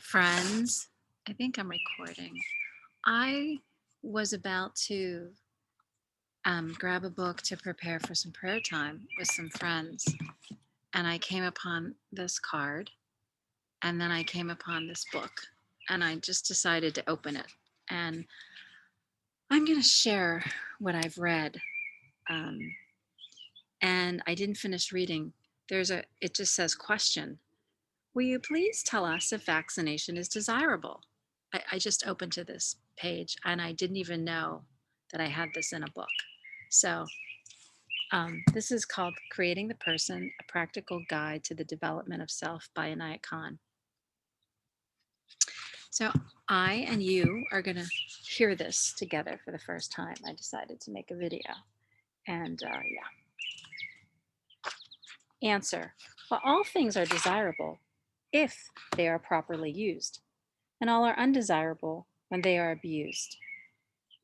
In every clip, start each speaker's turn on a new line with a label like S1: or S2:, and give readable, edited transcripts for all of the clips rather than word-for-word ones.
S1: Friends, I think I'm recording. I was about to grab a book to prepare for some prayer time with some friends, and I came upon this card, and then I came upon this book, and I just decided to open it. And I'm going to share what I've read. Um, and I didn't finish reading. It just says question. Will you please tell us if vaccination is desirable? I just opened to this page and I didn't even know that I had this in a book. So this is called Creating the Person, a Practical Guide to the Development of Self by HIK ON. So I and you are going to hear this together for the first time. I decided to make a video. And yeah. Answer. Well, all things are desirable if they are properly used, and all are undesirable when they are abused.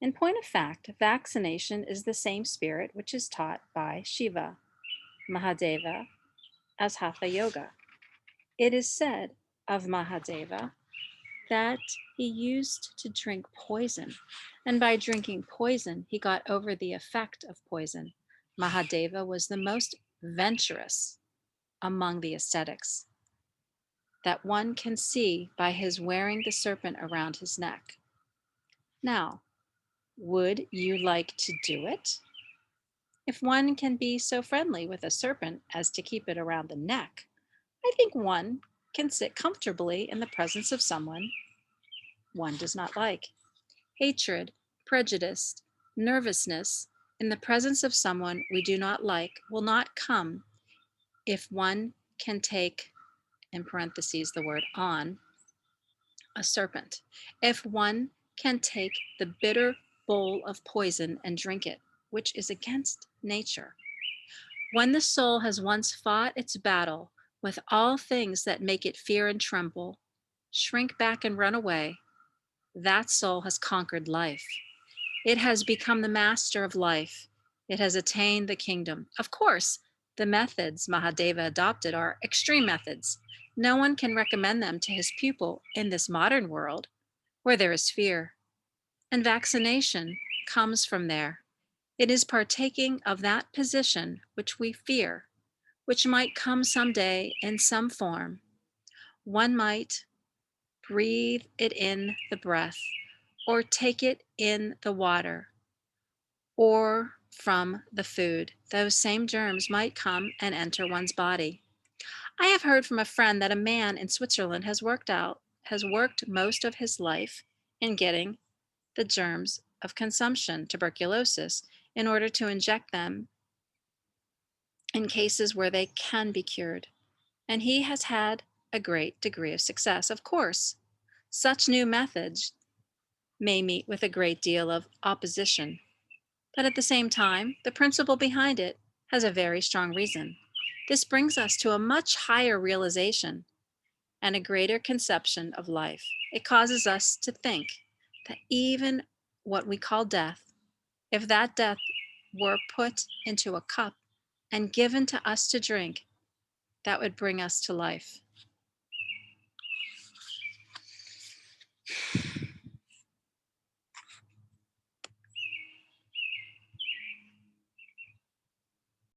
S1: In point of fact, vaccination is the same spirit which is taught by Shiva, Mahadeva, as Hatha Yoga. It is said of Mahadeva that he used to drink poison, and by drinking poison, he got over the effect of poison. Mahadeva was the most venturous among the ascetics that one can see by his wearing the serpent around his neck. Now, would you like to do it? If one can be so friendly with a serpent as to keep it around the neck, I think one can sit comfortably in the presence of someone one does not like. Hatred, prejudice, nervousness in the presence of someone we do not like will not come if one can take, in parentheses, the word on, a serpent. If one can take the bitter bowl of poison and drink it, which is against nature. When the soul has once fought its battle with all things that make it fear and tremble, shrink back and run away, that soul has conquered life. It has become the master of life. It has attained the kingdom. Of course, the methods Mahadeva adopted are extreme methods. No one can recommend them to his pupil in this modern world where there is fear. And vaccination comes from there. It is partaking of that position which we fear, which might come someday in some form. One might breathe it in the breath, or take it in the water, or from the food. Those same germs might come and enter one's body. I have heard from a friend that a man in Switzerland has worked most of his life in getting the germs of consumption, tuberculosis, in order to inject them in cases where they can be cured. And he has had a great degree of success. Of course, such new methods may meet with a great deal of opposition, but at the same time, the principle behind it has a very strong reason. This brings us to a much higher realization and a greater conception of life. It causes us to think that even what we call death, if that death were put into a cup and given to us to drink, that would bring us to life.